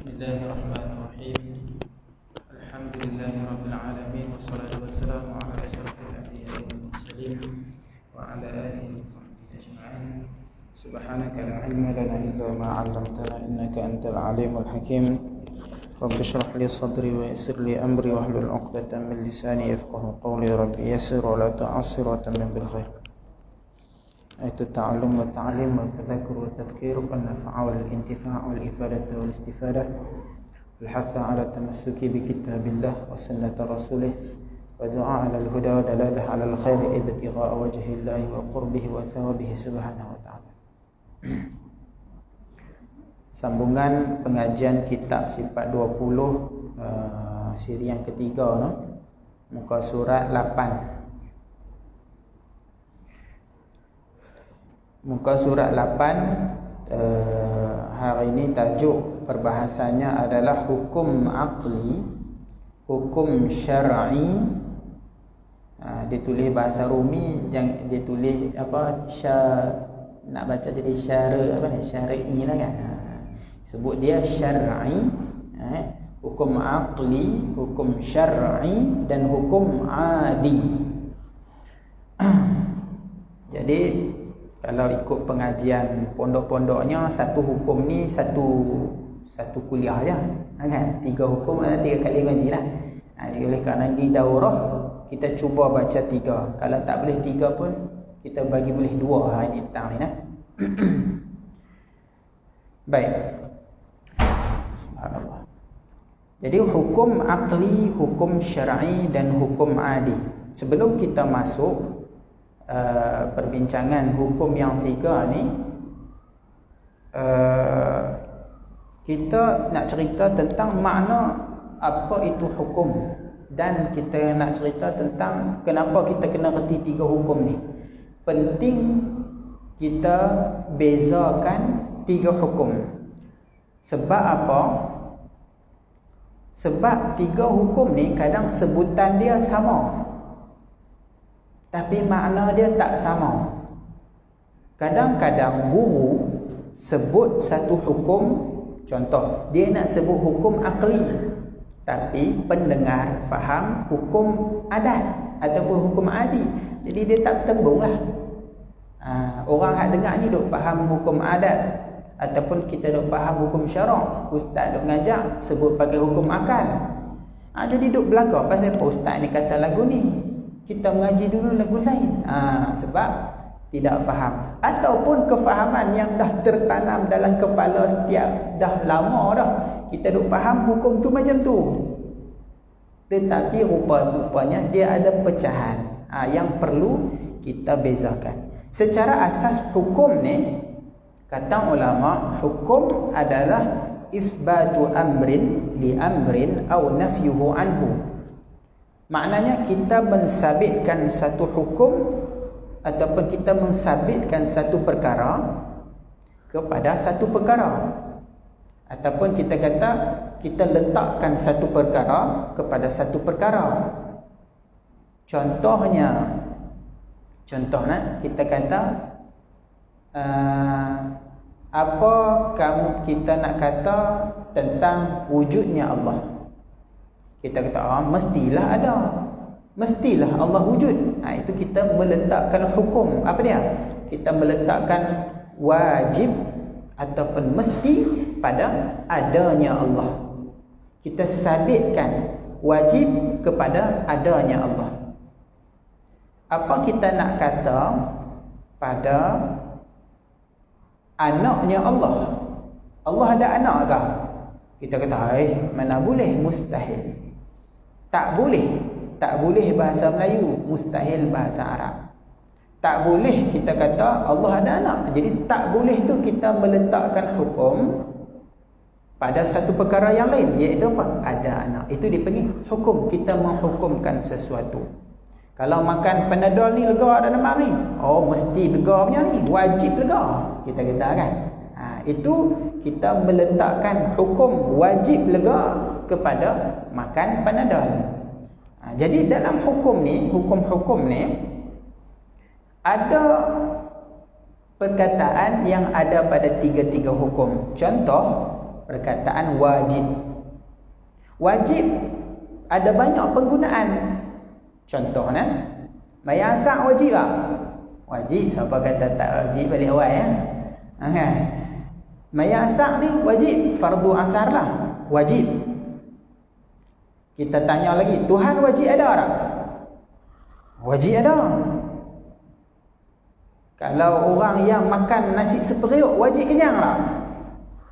بسم الله الرحمن الرحيم. الحمد لله رب العالمين، والصلاة والسلام على أشرف الأنبياء والمرسلين وعلى آله وصحبه أجمعين. سبحانك لا علم لنا إلا ما علمتنا إنك أنت العليم الحكيم. رب اشرح لي صدري ويسر لي أمري واحلل عقدة من لساني يفقهوا قولي. رب يسر ولا تعسر وتمم بالخير. Itu ta'allum wa ta'lim wa tadhakkur wa tadhkir wal naf'a wal intifa' wal ifadah wal istifadah wal hatha ala tamassuki bi kitabillah wa sunnati rasulih wa du'a ala al huda wa dalalah ala al khair ibtigha'a wajhi Allah wa qurbihi wa thawabihi subhanahu wa ta'ala. Sambungan pengajian kitab sifat 20 siri yang ketiga, no? Muka surat 8. Muka surat 8 hari ini tajuk perbahasannya adalah hukum aqli, hukum syar'i. Ditulis bahasa Rumi, jangan ditulis apa nak baca jadi syar'i lah kan. Sebut dia syar'i, hukum aqli, hukum syar'i dan hukum adi. Jadi kalau ikut pengajian pondok-pondoknya, satu hukum ni satu kuliah je, kan? 3 hukum ada 3 kali ngaji lah. Oleh kerana di daurah kita cuba baca 3. Kalau tak boleh 3 pun kita bagi boleh 2 hari ni petang ni lah. Baik. Subhanallah. Jadi hukum akli, hukum syar'i dan hukum adi. Sebelum kita masuk perbincangan hukum yang 3 ni, kita nak cerita tentang makna apa itu hukum, dan kita nak cerita tentang kenapa kita kena reti 3 hukum ni. Penting kita bezakan 3 hukum. Sebab apa? Sebab 3 hukum ni kadang sebutan dia sama, tapi makna dia tak sama. Kadang-kadang guru sebut satu hukum, contoh dia nak sebut hukum akli, tapi pendengar faham hukum adat ataupun hukum adi. Jadi dia tak bertembung lah. Orang yang dengar ni duk faham hukum adat, ataupun kita duk faham hukum syarak. Ustaz duk ngajak sebut pakai hukum akal. Jadi duk belaka pasal apa ustaz ni kata lagu ni, kita mengaji dulu lagu lain. Sebab tidak faham, ataupun kefahaman yang dah tertanam dalam kepala setiap dah lama dah. Kita duk faham hukum tu macam tu, tetapi rupa-rupanya dia ada pecahan yang perlu kita bezakan. Secara asas hukum ni, kata ulama, hukum adalah isbatu amrin li amrin au nafyuhu anhu. Maknanya kita mensabitkan satu hukum ataupun kita mensabitkan satu perkara kepada satu perkara, ataupun kita kata kita letakkan satu perkara kepada satu perkara. Contohnya kita kata apa kita nak kata tentang wujudnya Allah. Kita kata mestilah ada, mestilah Allah wujud. Itu kita meletakkan hukum. Apa dia? Kita meletakkan wajib ataupun mesti pada adanya Allah. Kita sabitkan wajib kepada adanya Allah. Apa kita nak kata pada anaknya Allah? Allah ada anak ke? Kita kata mana boleh, mustahil. Tak boleh bahasa Melayu, mustahil bahasa Arab. Tak boleh kita kata Allah ada anak. Jadi tak boleh tu kita meletakkan hukum pada satu perkara yang lain, iaitu apa? Ada anak. Itu dipanggil hukum. Kita menghukumkan sesuatu. Kalau makan Panadol ni lega ada demam ni, mesti lega punya ni, wajib lega, kita kata kan. Itu kita meletakkan hukum wajib lega kepada makan Panadol. Jadi dalam hukum ni, hukum-hukum ni ada perkataan yang ada pada tiga-tiga hukum. Contoh, perkataan wajib. Wajib ada banyak penggunaan. Contohnya, mayasak wajib tak? Wajib. Siapa kata tak wajib balik awal ya? Kan? Mayasak ni wajib, fardu asar lah, wajib. Kita tanya lagi, Tuhan wajib ada tak? Wajib ada. Kalau orang yang makan nasi seperiuk wajib kenyang tak?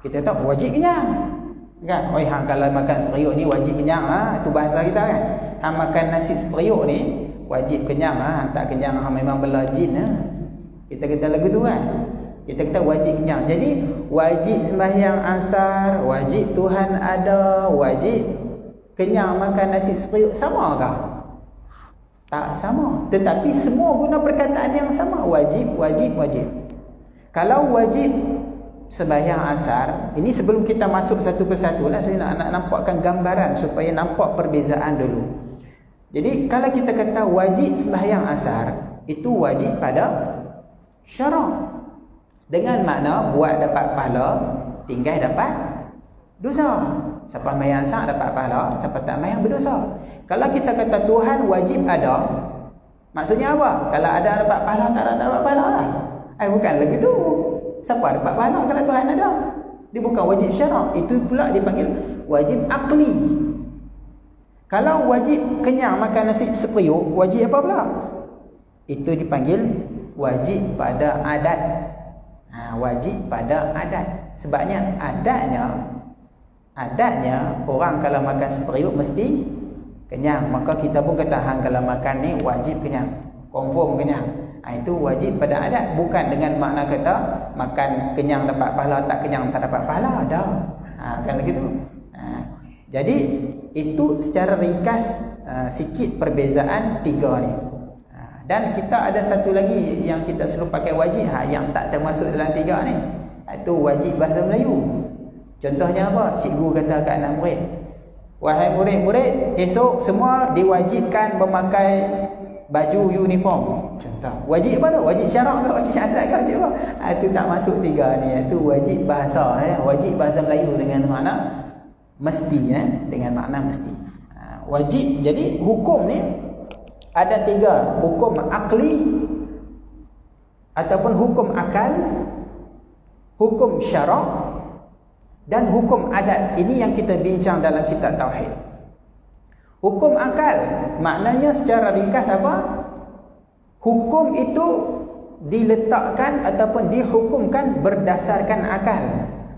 Kita tahu wajib kenyang. Kan? Oh, kalau makan seperiuk ni wajib kenyang lah. Itu bahasa kita kan. Hang makan nasi seperiuk ni wajib kenyang lah. Tak kenyang memang bela jin lah. Kita kata lagu tu kan. Kita kata wajib kenyang. Jadi wajib sembahyang asar, wajib Tuhan ada, wajib kenyang makan nasi seperiuk, sama kah? Tak sama. Tetapi semua guna perkataan yang sama. Wajib, wajib, wajib. Kalau wajib sembahyang asar, ini sebelum kita masuk satu persatu lah, saya nak nampakkan gambaran supaya nampak perbezaan dulu. Jadi kalau kita kata wajib sembahyang asar, itu wajib pada syarak. Dengan makna buat dapat pahala, tinggal dapat dosa. Siapa sembahyang asar dapat pahala, siapa tak sembahyang berdosa. Kalau kita kata Tuhan wajib ada, maksudnya apa? Kalau ada dapat pahala, tak ada tak dapat pahala lah. Bukan lagi tu. Siapa dapat pahala kalau Tuhan ada? Dia bukan wajib syarak. Itu pula dipanggil wajib akli. Kalau wajib kenyang makan nasi seperiuk, wajib apa pula? Itu dipanggil wajib pada adat. Wajib pada adat. Sebabnya adatnya orang kalau makan seperiuk mesti kenyang. Maka kita pun kata hang kalau makan ni wajib kenyang, confirm kenyang. Itu wajib pada adat. Bukan dengan makna kata makan kenyang dapat pahala, tak kenyang tak dapat pahala. Dah. Kan begitu. Jadi itu secara ringkas sikit perbezaan tiga ni. Dan kita ada satu lagi yang kita selalu pakai wajib, yang tak termasuk dalam tiga ni. Itu wajib bahasa Melayu. Contohnya apa? Cikgu kata kat anak murid, wahai murid-murid, esok semua diwajibkan memakai baju uniform. Contoh. Wajib apa tu? Wajib syarak ke? Wajib adat ke? Wajib apa? Itu tak masuk tiga ni. Itu wajib bahasa. Wajib bahasa Melayu dengan makna mesti. Dengan makna mesti. Wajib. Jadi hukum ni ada tiga. Hukum akli ataupun hukum akal, hukum syarak dan hukum adat. Ini yang kita bincang dalam kitab Tauhid. Hukum akal maknanya secara ringkas apa? Hukum itu diletakkan ataupun dihukumkan berdasarkan akal.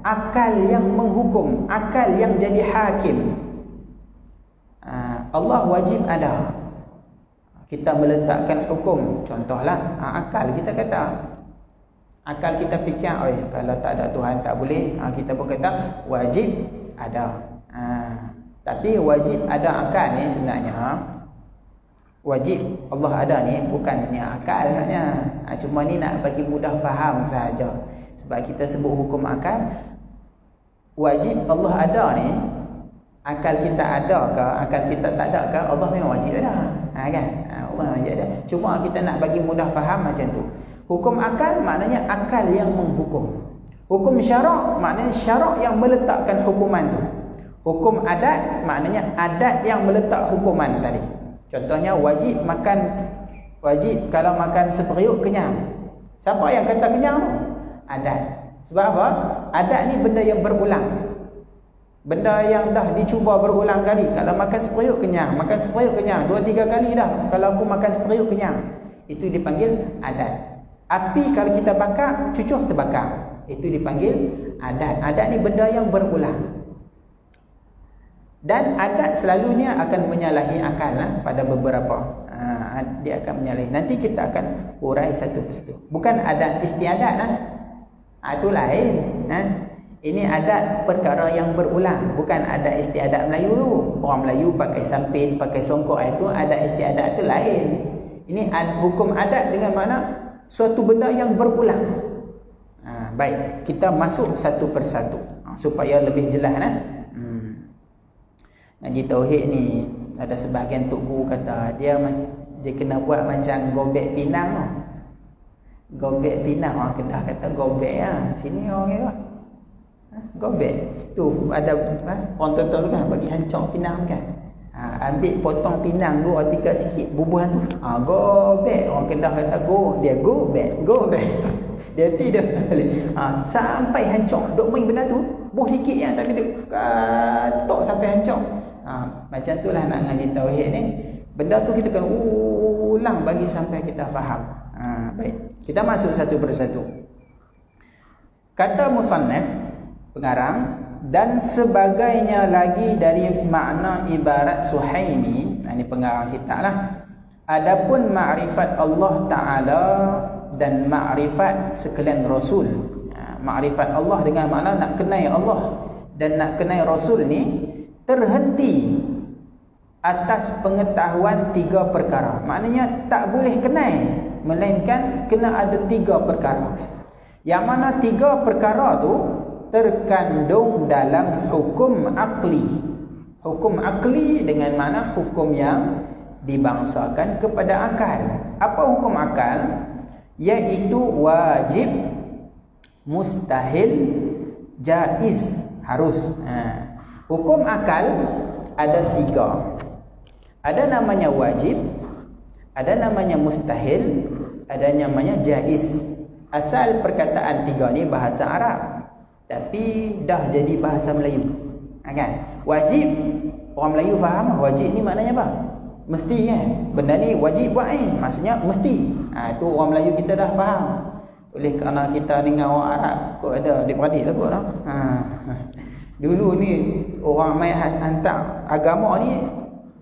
Akal yang menghukum, akal yang jadi hakim. Allah wajib ada. Kita meletakkan hukum. Contohlah, akal kita kata. Akal kita fikir, kalau tak ada Tuhan tak boleh. Kita pun kata wajib ada. Tapi wajib ada akal ni sebenarnya, wajib Allah ada ni bukannya akal sebenarnya. Cuma ni nak bagi mudah faham sahaja. Sebab kita sebut hukum akal, wajib Allah ada ni, akal kita ada ke, akal kita tak ada ke, Allah memang wajib ada. Kan? Allah wajib ada. Cuma kita nak bagi mudah faham macam tu. Hukum akal maknanya akal yang menghukum. Hukum syarak maknanya syarak yang meletakkan hukuman tu. Hukum adat maknanya adat yang meletak hukuman tadi. Contohnya wajib makan, wajib kalau makan seperiuk kenyang. Siapa yang kata kenyang tu? Adat. Sebab apa? Adat ni benda yang berulang. Benda yang dah dicuba berulang kali. Kalau makan seperiuk kenyang, makan seperiuk kenyang 2-3 kali dah. Kalau aku makan seperiuk kenyang, itu dipanggil adat. Api kalau kita bakar, cucuh terbakar. Itu dipanggil adat. Adat ni benda yang berulang. Dan adat selalunya akan menyalahi akal pada beberapa. Dia akan menyalahi. Nanti kita akan urai satu persatu. Bukan adat istiadat itu lain. Ini adat perkara yang berulang. Bukan adat istiadat Melayu tu. Orang Melayu pakai sampin, pakai songkok, itu adat istiadat tu lain. Ini hukum adat dengan mana suatu benda yang berulang. Baik, kita masuk satu persatu supaya lebih jelas. Ngaji Tauhid ni ada sebahagian tok guru kata dia kena buat macam gobek pinang. Gobek pinang, orang Kedah kata gobek Sini orang kata Gobek. Tu ada orang tua-tua kan bagi hancur pinang kan. Ambil potong pinang 2-3 sikit bubuhan tu. Gobek. Orang Kedah kata dia gobek. Dia balik. Sampai hancur. Duk main benda tu, buh sikit yang tapi dia katok sampai hancur. Macam itulah nak ngaji tauhid ni. Benda tu kita kena ulang bagi sampai kita faham. Baik. Kita masuk satu persatu. Kata musannaf pengarang, dan sebagainya lagi dari makna ibarat Suhaimi, ini pengarang kita lah. Adapun ma'rifat Allah Ta'ala dan ma'rifat sekalian Rasul. Ma'rifat Allah dengan makna nak kenal Allah dan nak kenal Rasul ni terhenti atas pengetahuan 3 perkara. Maknanya tak boleh kenal, melainkan kena ada 3 perkara. Yang mana 3 perkara tu terkandung dalam hukum akli. Hukum akli dengan mana hukum yang dibangsakan kepada akal. Apa hukum akal? Iaitu wajib, mustahil, jaiz, harus. Hukum akal ada 3. Ada namanya wajib, ada namanya mustahil, ada namanya jaiz. Asal perkataan 3 ni bahasa Arab, tapi dah jadi bahasa Melayu. Kan? Wajib, orang Melayu faham wajib ni maknanya apa? Mesti kan? Benda ni wajib buat maksudnya mesti. Itu orang Melayu kita dah faham. Oleh kerana kita dengan orang Arab kok ada adik-beradik lah kot lah. Dulu ni orang main hantar agama ni,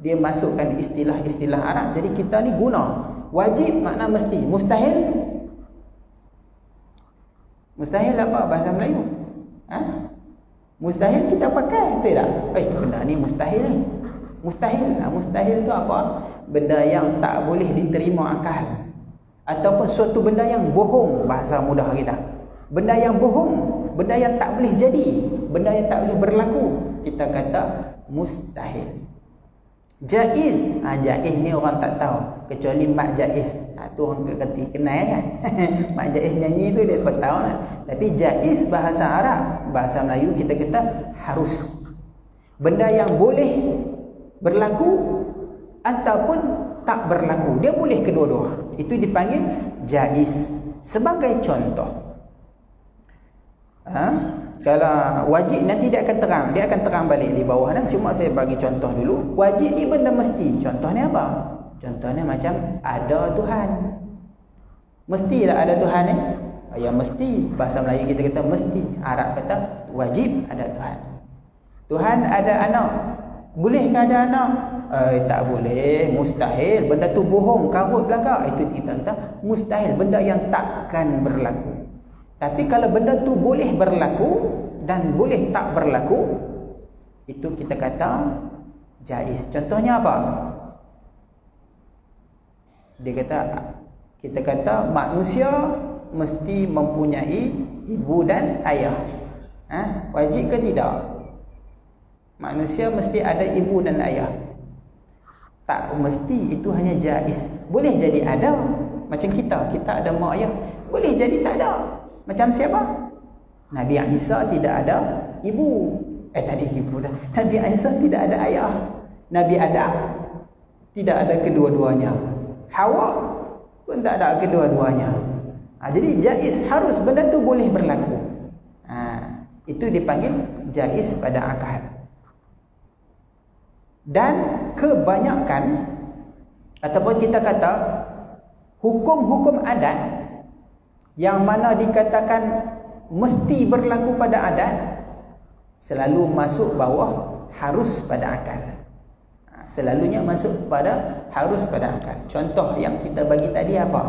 dia masukkan istilah-istilah Arab. Jadi kita ni guna. Wajib makna mesti. Mustahil apa bahasa Melayu? Mustahil kita pakai, betul tak? Benda ni mustahil ni. Mustahil tu apa? Benda yang tak boleh diterima akal. Ataupun suatu benda yang bohong, bahasa mudah kita. Benda yang bohong, benda yang tak boleh jadi, benda yang tak boleh berlaku, kita kata mustahil. Jaiz, jaiz ni orang tak tahu kecuali Mak Jaiz. Tu orang kerti kenal kan. Mak Jaiz nyanyi tu dia tak tahu lah. Tapi jaiz bahasa Arab, bahasa Melayu kita kata harus. Benda yang boleh berlaku ataupun tak berlaku, dia boleh kedua-dua. Itu dipanggil jaiz. Sebagai contoh, kalau wajib nanti dia akan terang balik di bawah dah. Cuma saya bagi contoh dulu. Wajib ni benda mesti. Contohnya apa? Contohnya macam ada Tuhan. Mestilah ada Tuhan ni. Ya mesti. Bahasa Melayu kita kata mesti. Arab kata wajib ada Tuhan. Tuhan ada anak. Bolehkah ada anak? Tak boleh. Mustahil. Benda tu bohong, karut belaka. Itu kita kata mustahil. Benda yang takkan berlaku. Tapi kalau benda tu boleh berlaku dan boleh tak berlaku, itu kita kata jaiz. Contohnya apa? Kita kata manusia mesti mempunyai ibu dan ayah. Wajib ke tidak? Manusia mesti ada ibu dan ayah. Tak mesti, itu hanya jaiz. Boleh jadi ada. Macam kita ada mak ayah. Boleh jadi tak ada. Macam siapa? Nabi Isa tidak ada ibu. Nabi Isa tidak ada ayah. Nabi Adam tidak ada kedua-duanya. Hawa pun tak ada kedua-duanya. Jadi jaiz, harus, benda tu boleh berlaku. Itu dipanggil jaiz pada akal. Dan kebanyakan, ataupun kita kata hukum-hukum adat yang mana dikatakan mesti berlaku pada adat, selalu masuk bawah harus pada akal. Selalunya masuk pada harus pada akal. Contoh yang kita bagi tadi apa?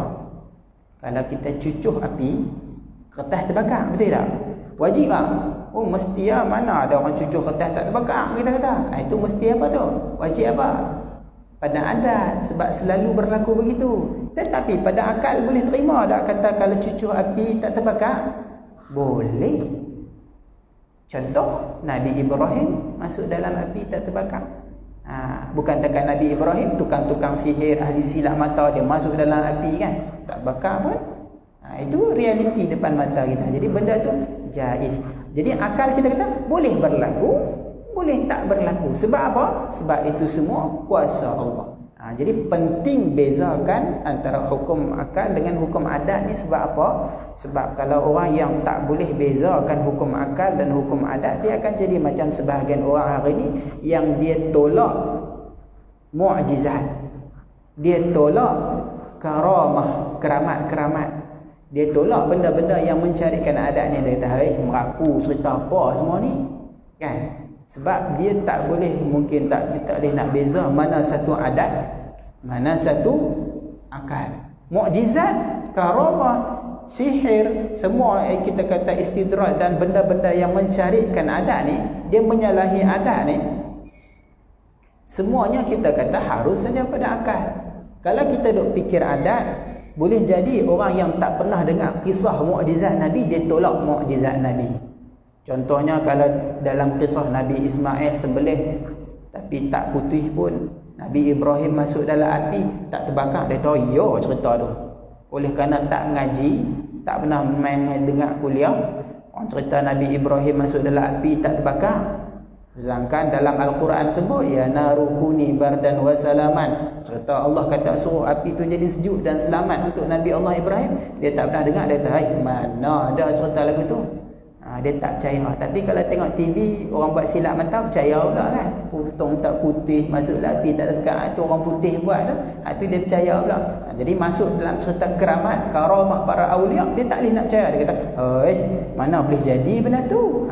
Kalau kita cucuh api, kertas terbakar, betul tak? Wajib tak? Mesti lah. Mana ada orang cucuh kertas tak terbakar, kita kata. Itu mesti apa tu? Wajib apa? Pada adat, sebab selalu berlaku begitu. Tetapi pada akal boleh terima tak kata kalau cucuh api tak terbakar? Boleh. Contoh, Nabi Ibrahim masuk dalam api tak terbakar. Bukan takat Nabi Ibrahim, tukang-tukang sihir, ahli silap mata, dia masuk dalam api kan, tak bakar pun. Itu realiti depan mata kita. Jadi benda tu jaiz. Jadi akal kita kata boleh berlaku, boleh tak berlaku. Sebab apa? Sebab itu semua kuasa Allah. Jadi penting bezakan antara hukum akal dengan hukum adat ni. Sebab apa? Sebab kalau orang yang tak boleh bezakan hukum akal dan hukum adat, dia akan jadi macam sebahagian orang hari ni yang dia tolak mukjizat, dia tolak karamah, keramat-keramat, dia tolak benda-benda yang mencarikan adat ni. Dia kata, merapu cerita apa semua ni, kan? Sebab dia tak boleh, mungkin tak boleh nak beza mana satu adat, mana satu akal. Mukjizat, karamah, sihir, semua kita kata istidraj dan benda-benda yang mencarikan adat ni, dia menyalahi adat ni, semuanya kita kata harus saja pada akal. Kalau kita duk fikir adat, boleh jadi orang yang tak pernah dengar kisah mukjizat Nabi, dia tolak mukjizat Nabi. Contohnya kalau dalam kisah Nabi Ismail sembelih tapi tak putih pun, Nabi Ibrahim masuk dalam api tak terbakar, dia tahu ya cerita tu. Oleh kerana tak mengaji, tak pernah main dengar kuliah, orang cerita Nabi Ibrahim masuk dalam api tak terbakar. Sedangkan dalam Al-Quran sebut, ya narukuni bardan wa salaman, cerita Allah kata suruh api tu jadi sejuk dan selamat untuk Nabi Allah Ibrahim. Dia tak pernah dengar, dia kata, mana ada cerita lagu tu. Dia tak percaya. Tapi kalau tengok TV, orang buat silap mata, percaya pula kan. Potong tak putih, masuk dalam api tak terbakar, tu orang putih buat tu. Tu dia percaya pula. Jadi masuk dalam cerita keramat, karamah para awliya, dia tak boleh nak percaya. Dia kata, mana boleh jadi benda tu.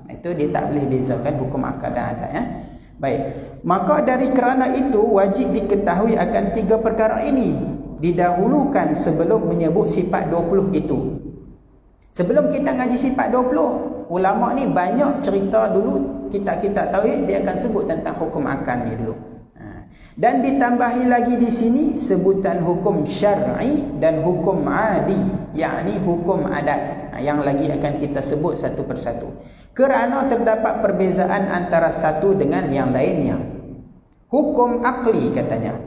Itu dia tak boleh bezakan hukum akal dan adat, ya. Baik. Maka dari kerana itu wajib diketahui akan 3 perkara ini didahulukan sebelum menyebut sifat 20 itu. Sebelum kita ngaji sifat 20, ulama ni banyak cerita dulu, kitab-kitab tauhid dia akan sebut tentang hukum akal ni dulu. Dan ditambahi lagi di sini sebutan hukum syar'i dan hukum adi, yakni hukum adat, yang lagi akan kita sebut satu persatu. Kerana terdapat perbezaan antara satu dengan yang lainnya. Hukum akli katanya.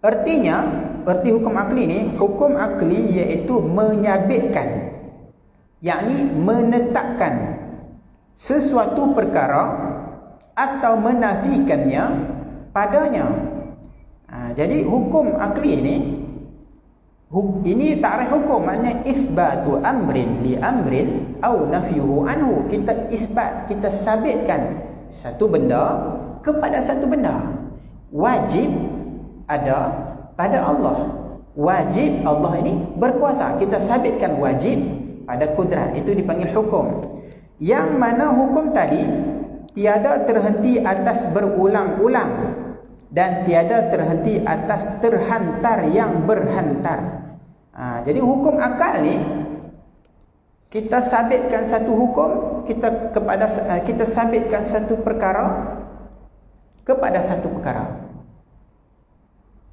Erti hukum akli ni, hukum akli iaitu menyabitkan, yakni menetapkan sesuatu perkara atau menafikannya padanya. Jadi hukum akli ini takrif hukum, maknanya isbatu amrin li amrin au nafyuhu anhu. Kita isbat, kita sabitkan satu benda kepada satu benda. Wajib ada pada Allah. Wajib, Allah ini berkuasa. Kita sabitkan wajib pada kudrat, itu dipanggil hukum. Yang mana hukum tadi tiada terhenti atas berulang-ulang dan tiada terhenti atas terhantar yang berhantar. Jadi hukum akal ni, kita sabitkan satu hukum, kita sabitkan satu perkara kepada satu perkara.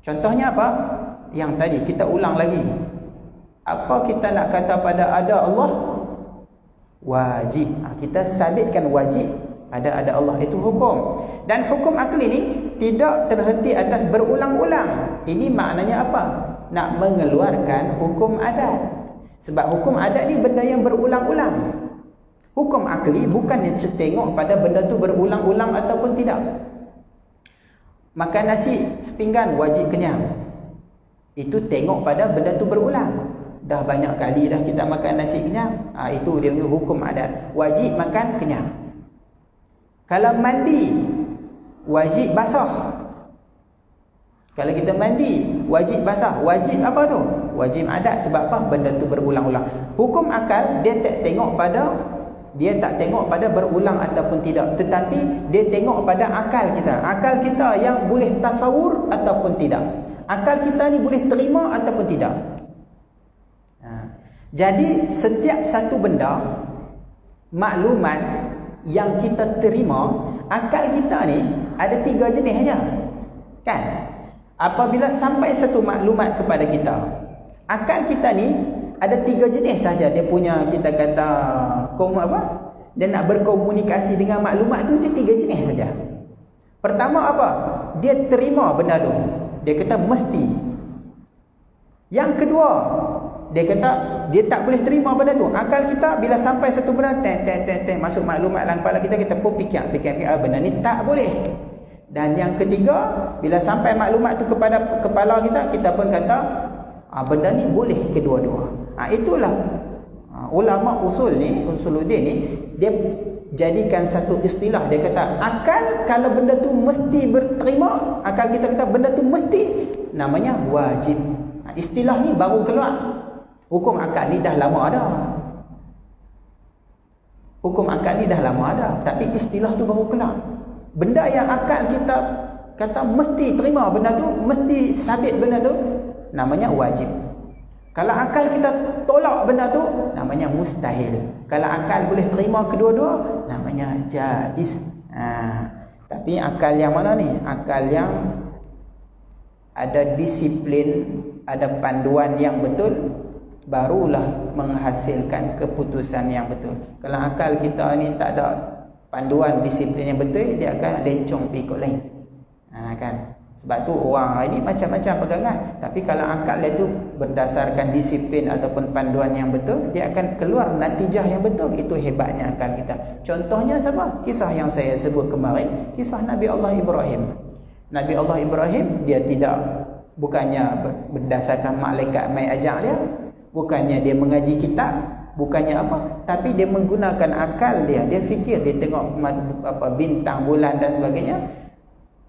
Contohnya apa? Yang tadi kita ulang lagi. Apa kita nak kata pada ada Allah? Wajib. Kita sabitkan wajib ada Allah, itu hukum. Dan hukum akli ni tidak terhenti atas berulang-ulang. Ini maknanya apa? Nak mengeluarkan hukum adat. Sebab hukum adat ni benda yang berulang-ulang. Hukum akli bukan yang tengok pada benda tu berulang-ulang ataupun tidak. Makan nasi sepinggan wajib kenyang. Itu tengok pada benda tu berulang. Dah banyak kali dah kita makan nasi kenyang. Itu dia punya hukum adat. Wajib makan kenyang. Kalau mandi, wajib basah. Kalau kita mandi, wajib basah. Wajib apa tu? Wajib adat. Sebab apa? Benda tu berulang-ulang. Hukum akal, dia tak tengok pada berulang ataupun tidak. Tetapi dia tengok pada akal kita. Akal kita yang boleh tasawur ataupun tidak. Akal kita ni boleh terima ataupun tidak. Jadi setiap satu benda, maklumat yang kita terima, akal kita ni ada 3 jenis saja, kan? Apabila sampai satu maklumat kepada kita, akal kita ni ada 3 jenis saja. Dia punya, kita kata dia nak berkomunikasi dengan maklumat tu, dia 3 jenis saja. Pertama apa? Dia terima benda tu, dia kata mesti. Yang kedua, Dia kata dia tak boleh terima benda tu. Akal kita bila sampai satu benda masuk maklumat dalam kepala kita, kita pun fikir benda ni tak boleh. Dan yang ketiga, bila sampai maklumat tu kepada kepala kita, kita pun kata benda ni boleh kedua-dua. Itulah ulama usul ni, usuluddin ni, dia jadikan satu istilah. Dia kata akal kalau benda tu mesti berterima, akal kita kata benda tu mesti, namanya wajib. Istilah ni baru keluar. Hukum akal ni dah lama ada. Hukum akal ni dah lama ada, tapi istilah tu baru keluar. Benda yang akal kita kata mesti terima, benda tu mesti sabit, benda tu namanya wajib. Kalau akal kita tolak benda tu, namanya mustahil. Kalau akal boleh terima kedua-dua, namanya jaiz. Tapi akal yang mana ni? Akal yang ada disiplin, ada panduan yang betul, barulah menghasilkan keputusan yang betul. Kalau akal kita ni tak ada panduan disiplin yang betul, dia akan lencong pergi ikut lain. Kan? Sebab tu orang hari ni macam-macam pegangan, tapi kalau akal dia tu berdasarkan disiplin ataupun panduan yang betul, dia akan keluar natijah yang betul. Itu hebatnya akal kita. Contohnya sama kisah yang saya sebut kemarin, kisah Nabi Allah Ibrahim. Nabi Allah Ibrahim, dia tidak, bukannya berdasarkan malaikat mai ajak dia, bukannya dia mengaji kitab, bukannya apa, tapi dia menggunakan akal dia. Dia fikir, dia tengok bintang, bulan dan sebagainya.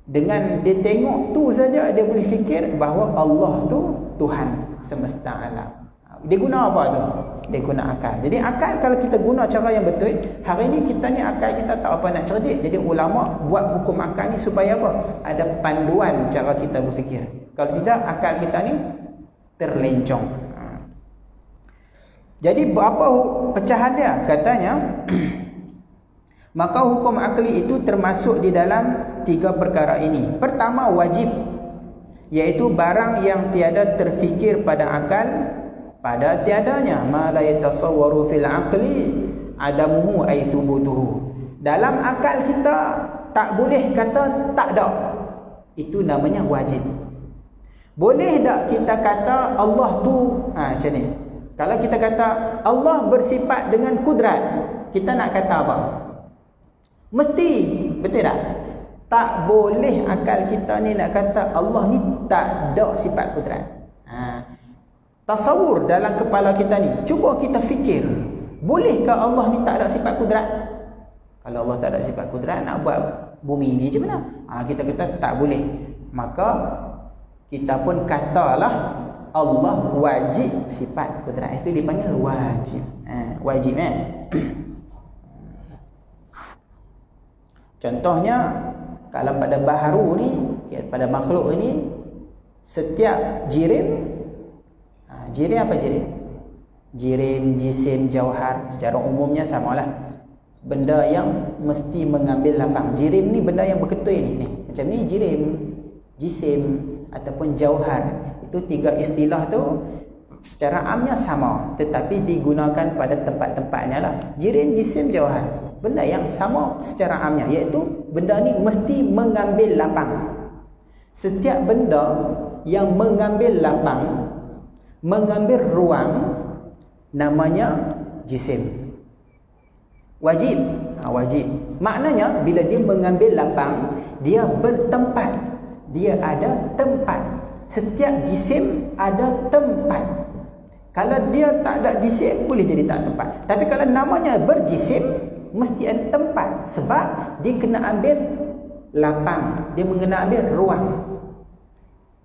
Dengan dia tengok tu saja, dia boleh fikir bahawa Allah tu Tuhan semesta alam. Dia guna apa tu? Dia guna akal. Jadi akal kalau kita guna cara yang betul, hari ni kita ni akal kita tak apa nak cerdik. Jadi ulama buat hukum akal ni supaya apa? Ada panduan cara kita berfikir. Kalau tidak, akal kita ni terlencong. Jadi apa pecahan dia? Katanya maka hukum akli itu termasuk di dalam 3 perkara ini. Pertama, wajib, iaitu barang yang tiada terfikir pada akal pada tiadanya. Ma la yatasawwaru fil aqli adamuhu ay thubutuhu. Dalam akal kita tak boleh kata tak ada. Itu namanya wajib. Boleh tak kita kata Allah tu macam ni? Kalau kita kata Allah bersifat dengan kudrat, kita nak kata apa? Mesti, betul tak? Tak boleh akal kita ni nak kata Allah ni tak ada sifat kudrat. Tasawur dalam kepala kita ni, cuba kita fikir, bolehkah Allah ni tak ada sifat kudrat? Kalau Allah tak ada sifat kudrat, nak buat bumi ni macam mana? Kita kata tak boleh. Maka kita pun katalah Allah wajib sifat kudrat. Itu dipanggil wajib. Wajib Contohnya, kalau pada baharu ni, pada makhluk ini, setiap jirim, jirim apa jirim? Jirim, jisim, jauhar, secara umumnya samalah. Benda yang mesti mengambil lapang. Jirim ni benda yang berketui ni. Macam ni jirim, jisim ataupun jauhar. Itu 3 istilah tu secara amnya sama, tetapi digunakan pada tempat-tempatnya lah. Jirim, jisim, jauhar, benda yang sama secara amnya, iaitu benda ni mesti mengambil lapang. Setiap benda yang mengambil lapang, mengambil ruang, namanya jisim. Wajib. Wajib maknanya bila dia mengambil lapang, dia bertempat, dia ada tempat. Setiap jisim ada tempat. Kalau dia tak ada jisim, boleh jadi tak tempat. Tapi kalau namanya berjisim, mesti ada tempat. Sebab dia kena ambil lapang, dia kena ambil ruang.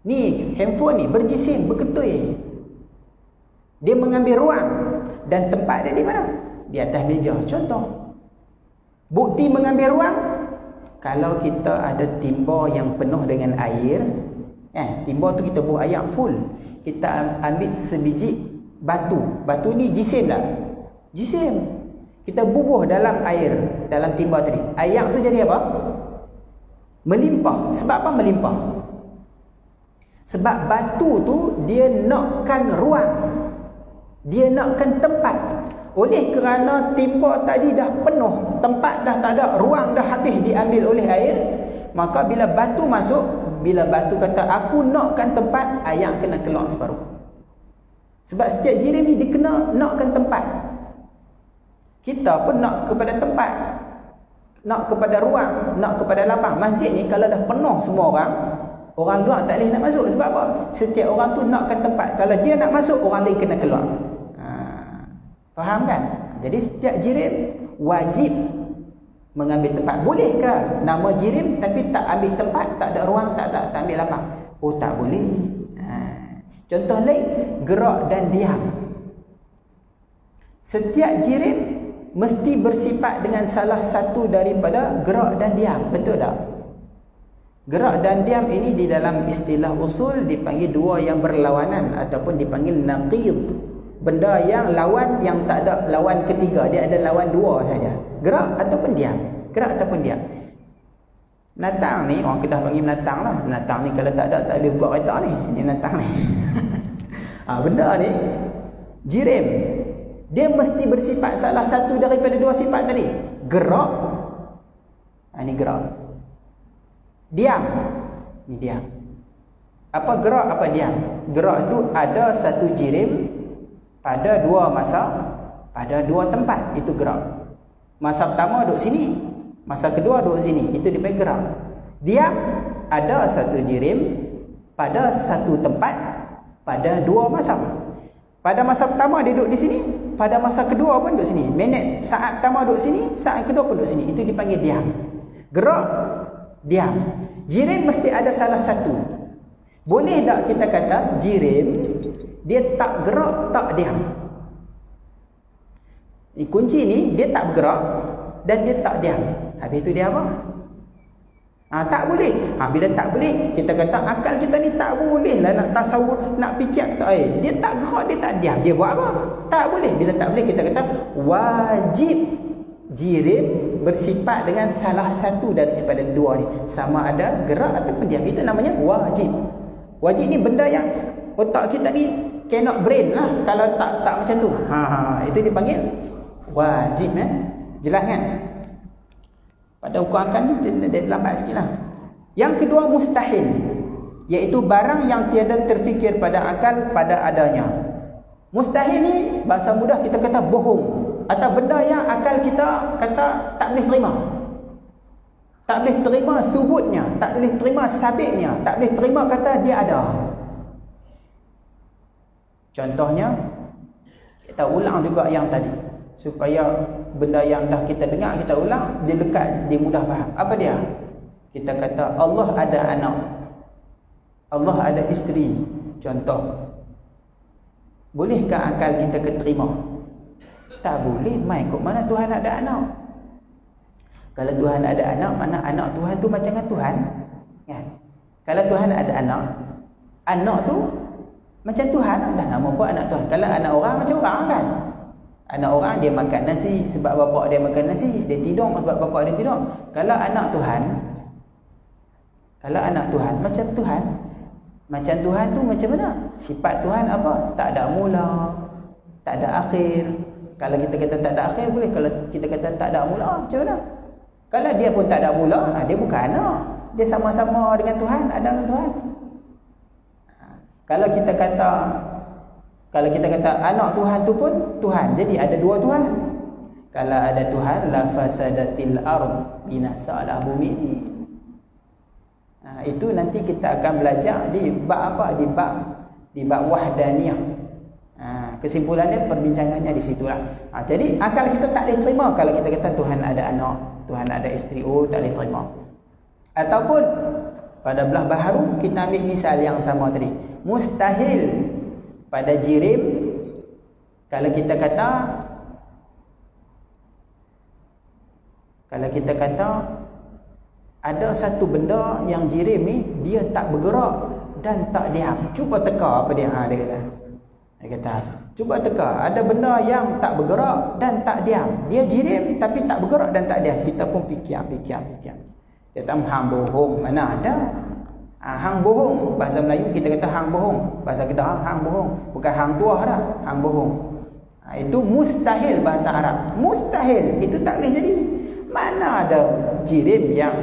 Ni handphone ni berjisim, berketui. Dia mengambil ruang. Dan tempat dia di mana? Di atas meja. Contoh, bukti mengambil ruang, kalau kita ada timba yang penuh dengan air, timba tu kita buat air full, kita ambil sebiji batu. Batu ni jisim tak? Jisim. Kita bubuh dalam air, dalam timba tadi, air tu jadi apa? Melimpah. Sebab apa melimpah? Sebab batu tu dia nakkan ruang, dia nakkan tempat. Oleh kerana timba tadi dah penuh, tempat dah tak ada, ruang dah habis diambil oleh air, maka bila batu masuk, bila batu kata aku nakkan tempat, air kena keluar separuh. Sebab setiap jirim ni dia kena nakkan tempat. Kita pun nak kepada tempat, nak kepada ruang, nak kepada lapang. Masjid ni kalau dah penuh semua orang luar tak boleh nak masuk. Sebab apa? Setiap orang tu nakkan tempat. Kalau dia nak masuk, orang lain kena keluar. Faham kan? Jadi setiap jirim wajib mengambil tempat. Bolehkah nama jirim tapi tak ambil tempat, tak ada ruang, tak ambil lapang? Oh, tak boleh. Contoh lain, gerak dan diam. Setiap jirim mesti bersifat dengan salah satu daripada gerak dan diam. Betul tak? Gerak dan diam ini di dalam istilah usul dipanggil dua yang berlawanan ataupun dipanggil naqid. Benda yang lawan, yang tak ada lawan ketiga. Dia ada lawan dua saja. Gerak ataupun diam. Gerak ataupun diam. Natang ni, orang Kedah panggil natang lah. Natang ni kalau tak ada, tak boleh buka kereta ni. Ini natang ni. Benda ni, jirim, dia mesti bersifat salah satu daripada dua sifat tadi. Gerak. Ini gerak. Diam. Ini diam. Apa gerak, apa diam? Gerak itu ada satu jirim pada dua masa, pada dua tempat. Itu gerak. Masa pertama duduk sini, masa kedua duduk sini. Itu dipanggil gerak. Diam, ada satu jirim pada satu tempat, pada dua masa. Pada masa pertama dia duduk di sini, pada masa kedua pun duduk sini. Minit saat pertama duduk sini, saat kedua pun duduk sini. Itu dipanggil diam. Gerak, diam. Jirim mesti ada salah satu. Boleh tak kita kata jirim dia tak gerak, tak diam? Kunci ni dia tak bergerak dan dia tak diam. Habis itu dia apa? Tak boleh. Bila tak boleh, kita kata akal kita ni tak boleh lah nak tasawur, nak fikir kata, dia tak gerak, dia tak diam. Dia buat apa? Tak boleh. Bila tak boleh, kita kata wajib jirim bersifat dengan salah satu daripada dua ni. Sama ada gerak ataupun diam. Itu namanya wajib. Wajib ni benda yang otak kita ni cannot brain lah kalau tak macam tu. Itu dipanggil wajib. Jelas kan? Pada hukum akal ni dia lambat sikit lah. Yang kedua mustahil, iaitu barang yang tiada terfikir pada akal pada adanya. Mustahil ni bahasa mudah kita kata bohong, atau benda yang akal kita kata tak boleh terima. Tak boleh terima subutnya, tak boleh terima sabitnya, tak boleh terima kata dia ada. Contohnya, kita ulang juga yang tadi, supaya benda yang dah kita dengar kita ulang, dia lekat, dia mudah faham. Apa dia? Kita kata Allah ada anak, Allah ada isteri. Contoh, bolehkah akal kita keterima? Tak boleh. Mai kok mana Tuhan ada anak? Kalau Tuhan ada anak, mana anak Tuhan tu macam dengan Tuhan kan? Kalau Tuhan ada anak tu macam Tuhan, dah nama apa anak Tuhan. Kalau anak orang macam orang kan. Anak orang dia makan nasi sebab bapak dia makan nasi, dia tidur sebab bapak dia tidur. Kalau anak Tuhan, kalau anak Tuhan macam Tuhan. Macam Tuhan tu macam mana? Sifat Tuhan apa? Tak ada mula, tak ada akhir. Kalau kita kata tak ada akhir boleh. Kalau kita kata tak ada mula, macam mana? Kalau dia pun tak ada mula, dia bukan anak. Dia sama-sama dengan Tuhan, ada dengan Tuhan. Kalau kita kata anak Tuhan tu pun Tuhan, jadi ada dua Tuhan. Kalau ada Tuhan, la fasadatil ard, binasalah bumi ni. Itu nanti kita akan belajar di bab apa? Di bab wahdaniyah. Kesimpulannya, perbincangannya di situlah. Jadi akal kita tak boleh terima kalau kita kata Tuhan ada anak, Tuhan ada isteri. Oh, tak boleh terima. Ataupun pada belah baharu kita ambil misal yang sama tadi. Mustahil pada jirim kalau kita kata ada satu benda yang jirim ni dia tak bergerak dan tak diam. Cuba teka apa dia? Dia kata cuba teka, ada benda yang tak bergerak dan tak diam. Dia jirim tapi tak bergerak dan tak diam. Kita pun fikir. Dia tahu hang bohong. Mana ada? Hang bohong. Bahasa Melayu kita kata hang bohong. Bahasa Kedah hang bohong. Bukan hang tuah dah. Hang bohong. Itu mustahil bahasa Arab. Mustahil. Itu tak boleh jadi. Mana ada jirim yang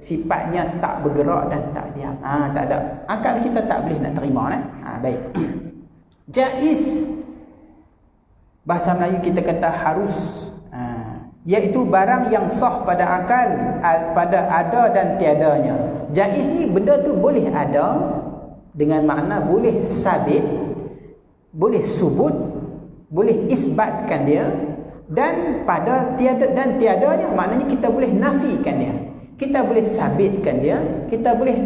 sifatnya tak bergerak dan tak diam? Tak ada. Akal kita tak boleh nak terima. Baik. Jaiz, bahasa Melayu kita kata harus, iaitu barang yang sah pada akal, pada ada dan tiadanya. Jaiz ni benda tu boleh ada dengan makna boleh sabit, boleh subut, boleh isbatkan dia, dan pada tiada dan tiadanya maknanya kita boleh nafikan dia. Kita boleh sabitkan dia, kita boleh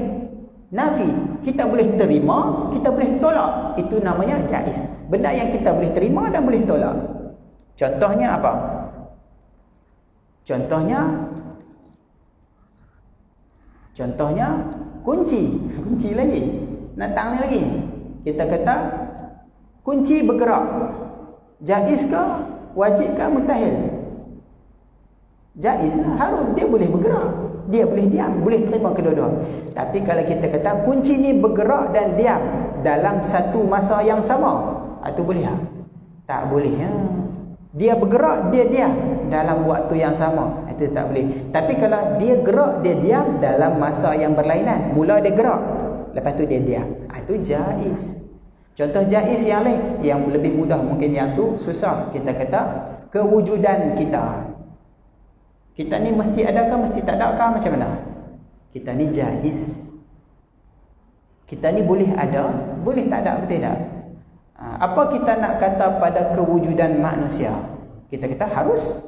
nafi, kita boleh terima, kita boleh tolak. Itu namanya jaiz. Benda yang kita boleh terima dan boleh tolak. Contohnya apa? Contohnya kunci lagi. Datang ni lagi. Kita kata kunci bergerak. Jaiz ke? Wajib ke? Mustahil? Jaiz lah, harus. Dia boleh bergerak, dia boleh diam, boleh terima kedua-dua. Tapi kalau kita kata kunci ni bergerak dan diam dalam satu masa yang sama, itu boleh tak? Tak boleh. Dia bergerak, dia diam dalam waktu yang sama, itu tak boleh. Tapi kalau dia gerak, dia diam dalam masa yang berlainan. Mula dia gerak, lepas tu dia diam, itu jaiz. Contoh jaiz yang lain, yang lebih mudah, mungkin yang tu susah. Kita kata kewujudan kita. Kita ni mesti adakah, mesti tak adakah, macam mana? Kita ni jaiz. Kita ni boleh ada, boleh tak ada, betul tak? Apa kita nak kata pada kewujudan manusia? Kita kata harus.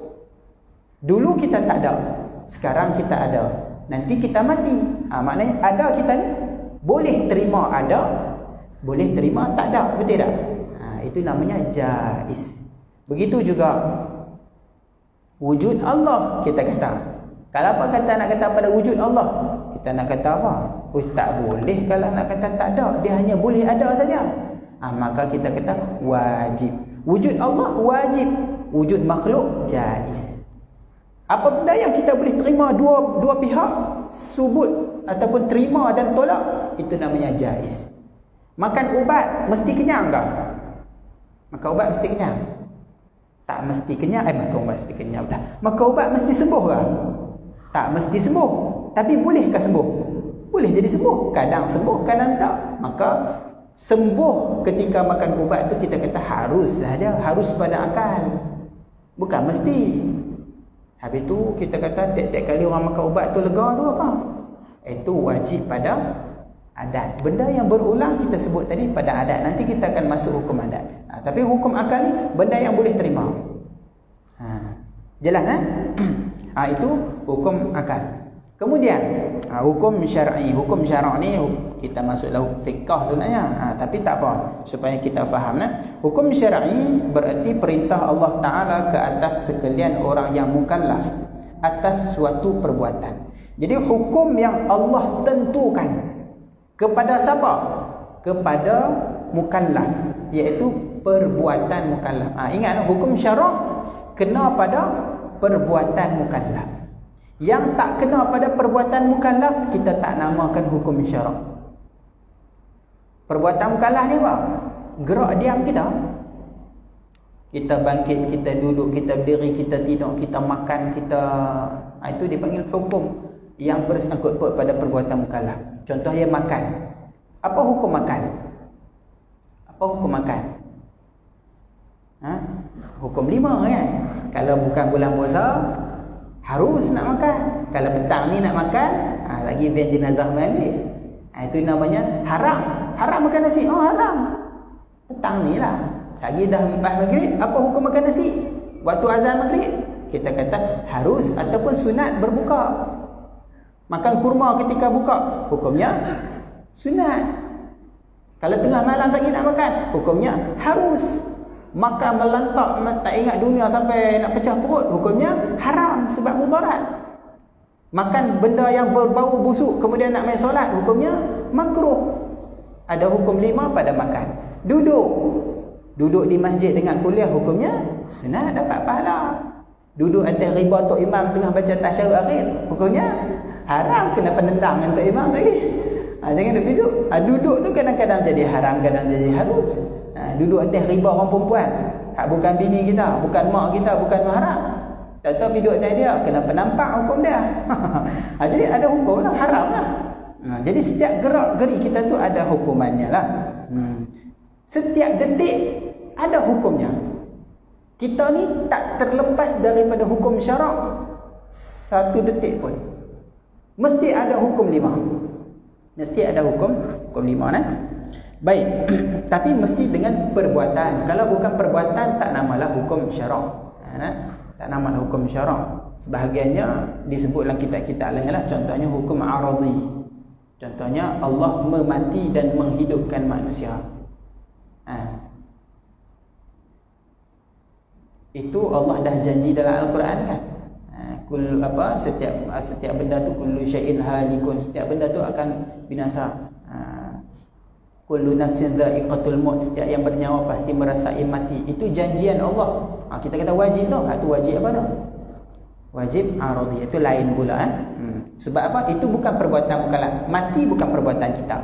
Dulu kita tak ada, sekarang kita ada, nanti kita mati. Maknanya ada kita ni boleh terima ada, boleh terima tak ada, betul tak? Itu namanya jaiz. Begitu juga wujud Allah, kita kata. Kalau apa kata nak kata pada wujud Allah, kita nak kata apa? Tak boleh kalau nak kata tak ada, dia hanya boleh ada saja. Maka kita kata wajib. Wujud Allah wajib, wujud makhluk jaiz. Apa benda yang kita boleh terima dua pihak, subut ataupun terima dan tolak, itu namanya jaiz. Makan ubat mesti kenyang tak? Makan ubat mesti kenyang? Tak mesti kenyang. Makan ubat mesti kenyang dah. Makan ubat mesti sembuh ke? Tak mesti sembuh. Tapi bolehkah sembuh? Boleh jadi sembuh. Kadang sembuh, kadang tak. Maka sembuh ketika makan ubat tu kita kata harus saja, harus pada akal, bukan mesti. Habis tu kita kata tiap-tiap kali orang makan ubat tu lega tu apa? Itu wajib pada adat. Benda yang berulang kita sebut tadi pada adat. Nanti kita akan masuk hukum adat. Tapi hukum akal ni benda yang boleh terima. Jelas kan? Itu hukum akal. Kemudian hukum syar'i. Hukum syara' ni kita masuklah fiqh sebenarnya. Tapi tak apa, supaya kita faham. Hukum syar'i berarti perintah Allah Ta'ala ke atas sekalian orang yang mukallaf atas suatu perbuatan. Jadi hukum yang Allah tentukan kepada siapa? Kepada mukallaf, iaitu perbuatan mukallaf. Ingat, hukum syara' kena pada perbuatan mukallaf. Yang tak kena pada perbuatan mukallaf, kita tak namakan hukum syara'. Perbuatan mukallaf ni apa? Gerak diam kita. Kita bangkit, kita duduk, kita berdiri, kita tidur, kita makan, kita itu dipanggil hukum yang bersangkut pada perbuatan mukallaf. Contohnya makan. Apa hukum makan? Apa hukum makan? Hukum 5 kan? Kalau bukan bulan puasa, harus nak makan. Kalau petang ni nak makan, lagi biar jenazah ambil. Itu namanya haram. Haram makan nasi. Haram. Petang ni lah. Sehari dah lepas maghrib, apa hukum makan nasi? Waktu azan maghrib, kita kata harus ataupun sunat berbuka. Makan kurma ketika buka, hukumnya sunat. Kalau tengah malam lagi nak makan, hukumnya harus. Makan melantak, tak ingat dunia sampai nak pecah perut, hukumnya haram sebab mudarat. Makan benda yang berbau busuk kemudian nak main solat, hukumnya makruh. Ada hukum 5 pada makan. Duduk di masjid dengan kuliah, hukumnya sunat, dapat pahala. Duduk atas riba tok imam tengah baca tasyahud akhir, hukumnya haram, kena penendang dengan tok imam lagi. Jangan duduk. Duduk tu kadang-kadang jadi haram, kadang jadi harus. Duduk atas riba orang perempuan, bukan bini kita, bukan mak kita, bukan mahram. Tak tahu duduk atas dia, kena penampak hukum dia. Jadi ada hukum lah, haram lah. Jadi setiap gerak-geri kita tu ada hukumannya lah. Setiap detik ada hukumnya. Kita ni tak terlepas daripada hukum syarak satu detik pun. Mesti ada hukum 5. Mesti ada hukum 5 nah. Baik. Tapi mesti dengan perbuatan. Kalau bukan perbuatan tak namalah hukum syarak. Tak namalah hukum syarak. Sebahagiannya disebut dalam kitab-kitab lain lah. Contohnya hukum aradi. Contohnya Allah memati dan menghidupkan manusia. Itu Allah dah janji dalam Al-Quran kan. Setiap benda tu kullu syai'in halikun, setiap benda tu akan binasa. Kullu nafsin dha'iqatul maut, setiap yang bernyawa pasti merasai mati. Itu janjian Allah. Kita kata wajib tu. Itu wajib apa tu? Wajib aradi. Itu lain pula. Sebab apa? Itu bukan perbuatan mukallaf. Mati bukan perbuatan kita.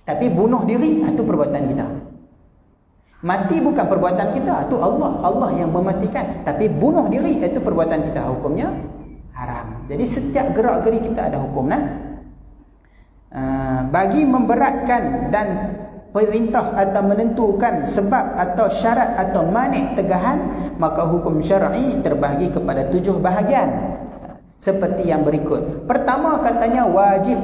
Tapi bunuh diri itu perbuatan kita. Mati bukan perbuatan kita, itu Allah yang mematikan. Tapi bunuh diri itu perbuatan kita, hukumnya haram. Jadi setiap gerak-geri kita ada hukum bagi memberatkan dan perintah atau menentukan sebab atau syarat atau manik tegahan, maka hukum syar'i terbahagi kepada 7 bahagian seperti yang berikut. Pertama katanya wajib.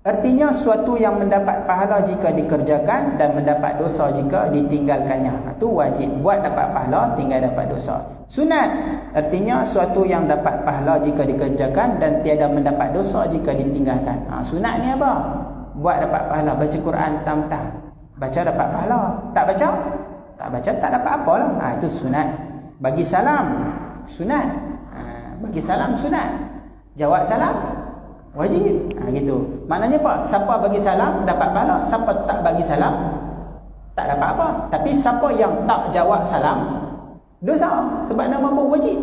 Artinya suatu yang mendapat pahala jika dikerjakan dan mendapat dosa jika ditinggalkannya. Itu wajib. Buat dapat pahala, tinggal dapat dosa. Sunat. Artinya suatu yang dapat pahala jika dikerjakan dan tiada mendapat dosa jika ditinggalkan. Sunat ni apa? Buat dapat pahala. Baca Quran tam-tam. Baca dapat pahala. Tak baca? Tak baca tak dapat apa lah. Itu sunat. Bagi salam. Sunat. Bagi salam sunat. Jawab salam wajib. Gitu. Maknanya apa? Siapa bagi salam dapat pahala, siapa tak bagi salam tak dapat apa. Tapi siapa yang tak jawab salam dosa, sebab nama pun wajib.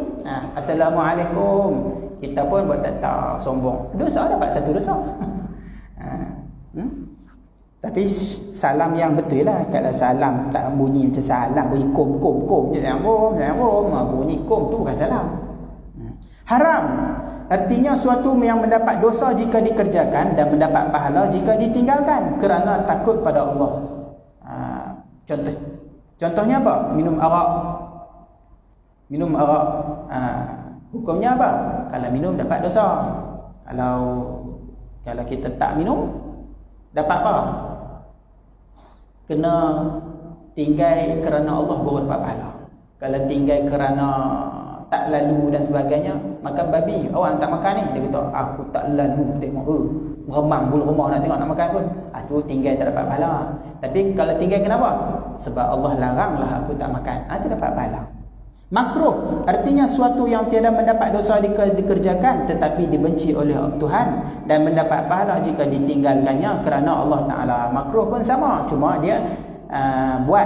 Assalamualaikum, kita pun buat tak sombong, dosa, dapat satu dosa. Tapi salam yang betul lah. Kalau salam tak bunyi macam salam, bunyi kom je, bunyi kom tu bukan salam. Haram. Artinya suatu yang mendapat dosa jika dikerjakan dan mendapat pahala jika ditinggalkan kerana takut pada Allah. Contohnya apa? Minum arak. Hukumnya apa? Kalau minum dapat dosa. Kalau kita tak minum dapat apa? Kena tinggal kerana Allah baru dapat pahala. Kalau tinggal kerana tak lalu dan sebagainya, makan babi, awak tak makan ni, dia kata aku tak lalu tengok meremang bulu rumah nak tengok nak makan pun, tu tinggal tak dapat pahala. Tapi kalau tinggal kenapa? Sebab Allah laranglah aku tak makan, tu dapat pahala. Makruh artinya suatu yang tiada mendapat dosa dikerjakan tetapi dibenci oleh Tuhan dan mendapat pahala jika ditinggalkannya kerana Allah Ta'ala. Makruh pun sama, cuma dia buat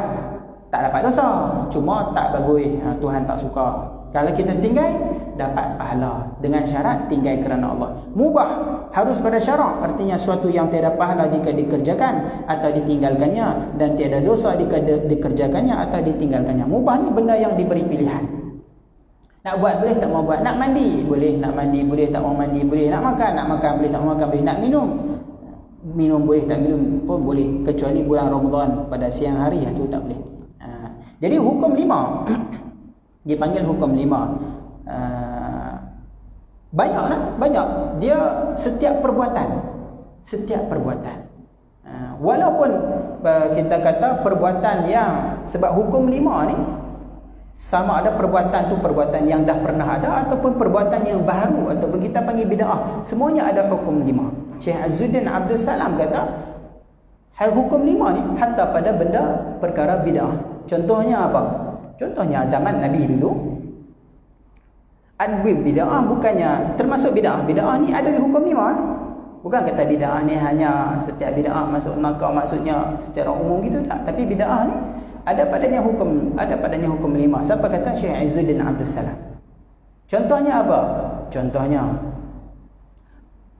tak dapat dosa, cuma tak bagus, Tuhan tak suka. Kalau kita tinggal dapat pahala dengan syarat tinggal kerana Allah. Mubah harus pada syarak, artinya suatu yang tiada pahala jika dikerjakan atau ditinggalkannya dan tiada dosa jika dikerjakannya atau ditinggalkannya. Mubah ni benda yang diberi pilihan. Nak buat boleh, tak mau buat. Nak mandi boleh, nak mandi boleh, tak mau mandi boleh. Nak makan boleh, tak mau makan boleh. Nak minum boleh, tak minum pun boleh, kecuali bulan Ramadan pada siang hari, itu tak boleh. Jadi hukum 5 dipanggil hukum 5. Banyak. Dia setiap perbuatan. Walaupun kita kata perbuatan yang, sebab hukum 5 ni sama ada perbuatan tu perbuatan yang dah pernah ada ataupun perbuatan yang baru ataupun kita panggil bid'ah, semuanya ada hukum 5. Syekh Azzuddin Abdul Salam kata hukum 5 ni hatta pada benda perkara bid'ah. Contohnya apa? Contohnya zaman Nabi dulu, bid'ah bukannya termasuk bid'ah. Bid'ah ni ada hukum 5. Bukan kata bid'ah ni hanya setiap bid'ah masuk neraka maksudnya secara umum gitu, tak. Tapi bid'ah ni ada padanya hukum 5. Siapa kata? Syekh Izzuddin Abdul Salam. Contohnya apa? Contohnya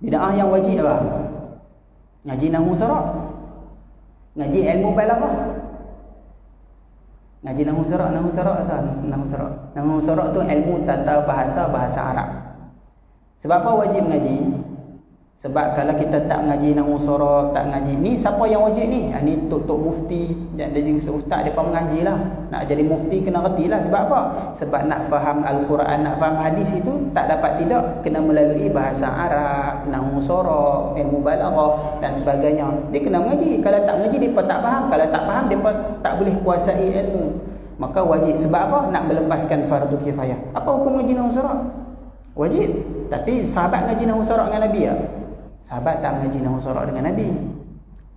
bid'ah yang wajib apa? Ngaji nahwu syarak, ngaji ilmu balaghah. Ngaji nahwu syarak tu ilmu tata bahasa Arab. Sebab apa wajib ngaji? Sebab kalau kita tak ngaji nahwu sharaf, tak ngaji ni, siapa yang wajib ni? Ni tok mufti dan jadi ustaz depa mengaji lah. Nak jadi mufti kena retilah. Sebab apa? Sebab nak faham Al-Quran, nak faham hadis itu tak dapat tidak, kena melalui bahasa Arab, nahwu sharaf, ilmu balaghah dan sebagainya. Dia kena mengaji. Kalau tak mengaji depa tak faham, kalau tak faham depa tak boleh kuasai ilmu. Maka wajib. Sebab apa? Nak melepaskan fardu kifayah. Apa hukum ngaji nahwu sharaf? Wajib. Tapi sahabat ngaji nahwu sharaf dengan Nabi tak? Sahabat tak mengaji nahwu sharaf dengan Nabi.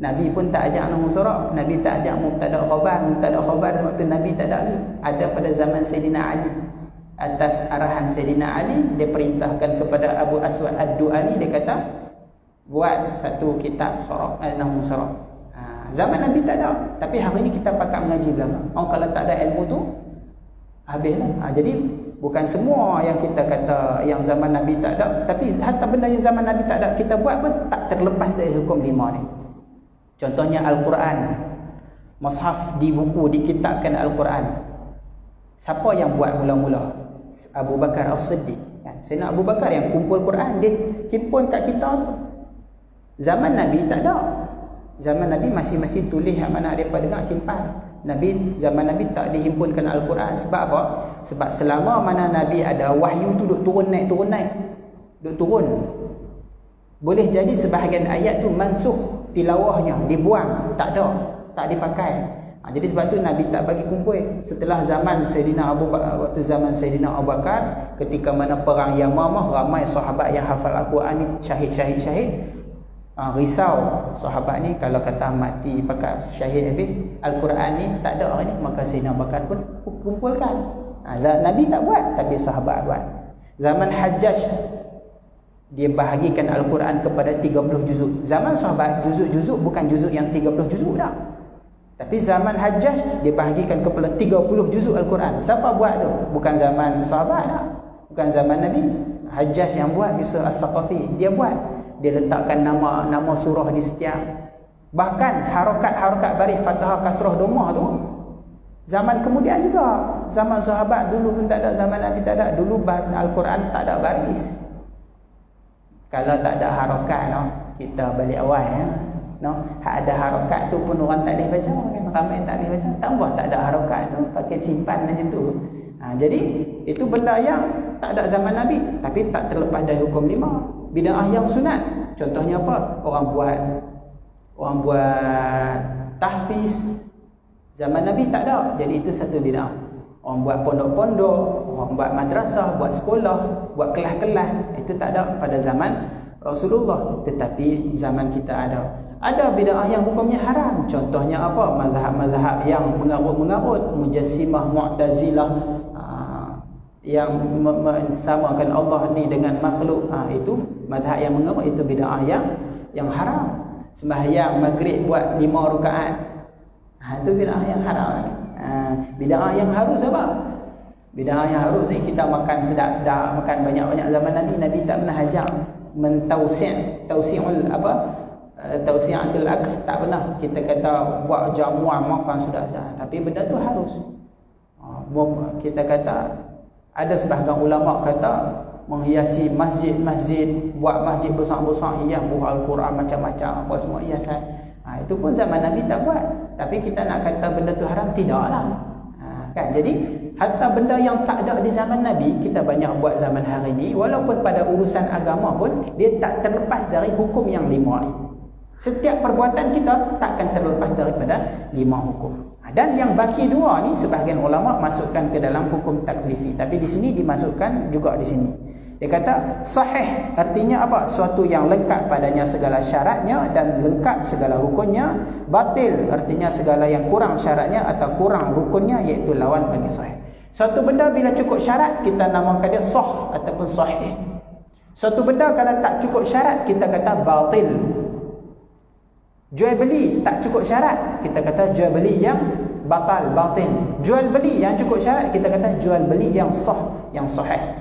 Nabi pun tak ajak nahwu sharaf. Nabi tak ajak mubtada khabar. Mubtada khabar waktu Nabi tak ada lagi. Ada pada zaman Sayyidina Ali. Atas arahan Sayyidina Ali, dia perintahkan kepada Abu Aswad Ad-Du'ali, dia kata buat satu kitab sharaf, nahwu sharaf. Zaman Nabi tak ada. Tapi hari ni kita pakat mengaji belakang. Kalau tak ada ilmu tu, habislah. Jadi bukan semua yang kita kata yang zaman Nabi tak ada, tapi hatta benda yang zaman Nabi tak ada kita buat pun tak terlepas dari hukum 5 ni. Contohnya Al-Quran. Mushaf di buku, dikitabkan Al-Quran. Siapa yang buat mula-mula? Abu Bakar As-Siddiq. Sayyidina Abu Bakar yang kumpul Quran, dia himpun kat kita tu. Zaman Nabi tak ada. Zaman Nabi masing-masing tulis yang mana mereka dengar simpan. Zaman Nabi tak dihimpunkan Al-Quran. Sebab apa? Sebab selama mana Nabi ada, wahyu tu duk turun naik. Duk turun. Boleh jadi sebahagian ayat tu mansukh, tilawahnya dibuang, tak ada, tak dipakai. Jadi sebab tu Nabi tak bagi kumpul. Setelah zaman Sayyidina Abu Bakar, waktu zaman Sayyidina Abu Bakar, ketika mana perang Yamamah, ramai sahabat yang hafal Al-Quran ni syahid. Risau sahabat ni, kalau kata mati pakai syahid habis Al-Quran ni tak ada hari ni, maka Sayyidina Abu Bakar pun kumpulkan. Nabi tak buat, tapi sahabat buat. Zaman Hajjaj, dia bahagikan Al-Quran kepada 30 juzuk. Zaman sahabat juzuk-juzuk bukan juzuk yang 30 juzuk dah. Tapi zaman Hajjaj dia bahagikan kepada 30 juzuk Al-Quran. Siapa buat tu? Bukan zaman sahabat dah. Bukan zaman Nabi. Hajjaj yang buat, Yusuf As-Saqafi, dia buat. Dia letakkan nama surah di setiap. Bahkan harokat baris fathah kasrah dhammah tu zaman kemudian juga. Zaman sahabat dulu pun tak ada, zaman Nabi tak ada. Dulu bahasa Al-Quran tak ada baris. Kalau tak ada harokat, kita balik awal ada harokat tu pun orang tak boleh baca, ramai tak boleh baca. Tambah tak ada harokat tu, pakai simpan macam tu. Jadi itu benda yang tak ada zaman Nabi, tapi tak terlepas dari hukum 5. Bid'ah yang sunat, contohnya apa? Orang buat tahfiz. Zaman Nabi tak ada, jadi itu satu bid'ah. Orang buat pondok-pondok, orang buat madrasah, buat sekolah, buat kelas-kelas, itu tak ada pada zaman Rasulullah. Tetapi zaman kita ada bid'ah yang hukumnya haram. Contohnya apa? Mazhab-mazhab yang mengarut-mengarut, Mujassimah, Mu'tazilah, yang mensamakan Allah ni dengan makhluk. Itu mazhab yang mengarut, itu bid'ah yang haram. Sembahyang maghrib buat 5 rakaat, itu bid'ah yang haram. Bid'ah yang harus apa? Bid'ah yang harus ni kita makan sedap-sedap, makan banyak-banyak. Zaman Nabi tak pernah ajak tausi'ul tausi'atul akl, tak pernah. Kita kata buat jamuan makan sedap-sedap, tapi benda tu harus. Kita kata ada sebahagian ulama kata menghiasi masjid-masjid, buat masjid besar-besar, hias buah Al-Quran macam-macam, apa semua hiasan. Itu pun zaman Nabi tak buat. Tapi kita nak kata benda tu haram, tidaklah. Kan? Jadi hatta benda yang tak ada di zaman Nabi, kita banyak buat zaman hari ni. Walaupun pada urusan agama pun, dia tak terlepas dari hukum yang 5 ni. Setiap perbuatan kita takkan terlepas daripada 5 hukum. Dan yang baki 2 ni sebahagian ulama masukkan ke dalam hukum taklifi, tapi di sini dimasukkan juga di sini. Dia kata sahih artinya apa? Suatu yang lengkap padanya segala syaratnya dan lengkap segala rukunnya. Batil artinya segala yang kurang syaratnya atau kurang rukunnya, iaitu lawan bagi sahih. Suatu benda bila cukup syarat, kita namakan dia sah ataupun sahih. Suatu benda kalau tak cukup syarat, kita kata batil. Jual beli tak cukup syarat, kita kata jual beli yang batil. Jual beli yang cukup syarat, kita kata jual beli yang sah, yang sahih.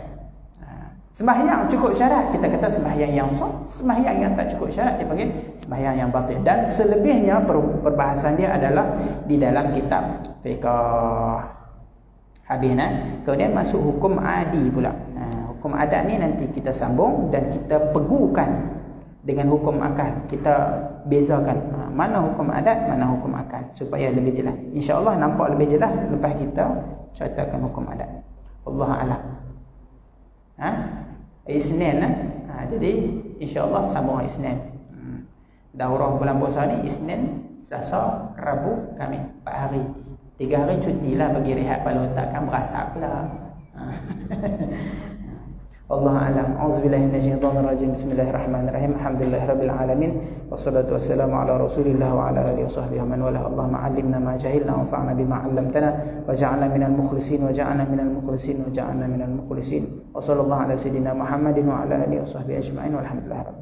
Sembahyang cukup syarat, kita kata sembahyang yang sah. Sembahyang yang tak cukup syarat dipanggil sembahyang yang batil. Dan selebihnya perbahasan dia adalah di dalam kitab fiqh. Habis kemudian masuk hukum adi pula. Hukum adat ni nanti kita sambung dan kita pegukan dengan hukum akal. Kita bezakan mana hukum adat, mana hukum akal supaya lebih jelas. Insya-Allah nampak lebih jelas lepas kita ceritakan hukum adat. Allah a'lam. Isnin jadi insya-Allah sambung Isnin. Daurah bulan puasa ni Isnin, Selasa, Rabu, Khamis, 4 hari. 3 hari cutilah bagi rehat kepala otak, kan berasa pula. Allah a'lam. Auzubillahi minasyaitonir rajim. Bismillahirrahmanirrahim. Alhamdulillahirabbil alamin. Wassalatu wassalamu ala Rasulillah wa ala alihi washabbihi man wala. Allahumma 'allimna ma jahilna wanfa'na bima 'allamtana waj'alna minal mukhlisin waj'alna minal mukhlisin waj'alna minal mukhlisin. Wa sallallahu ala sayidina Muhammadin wa ala alihi washabbihi ajma'in. Walhamdulillah.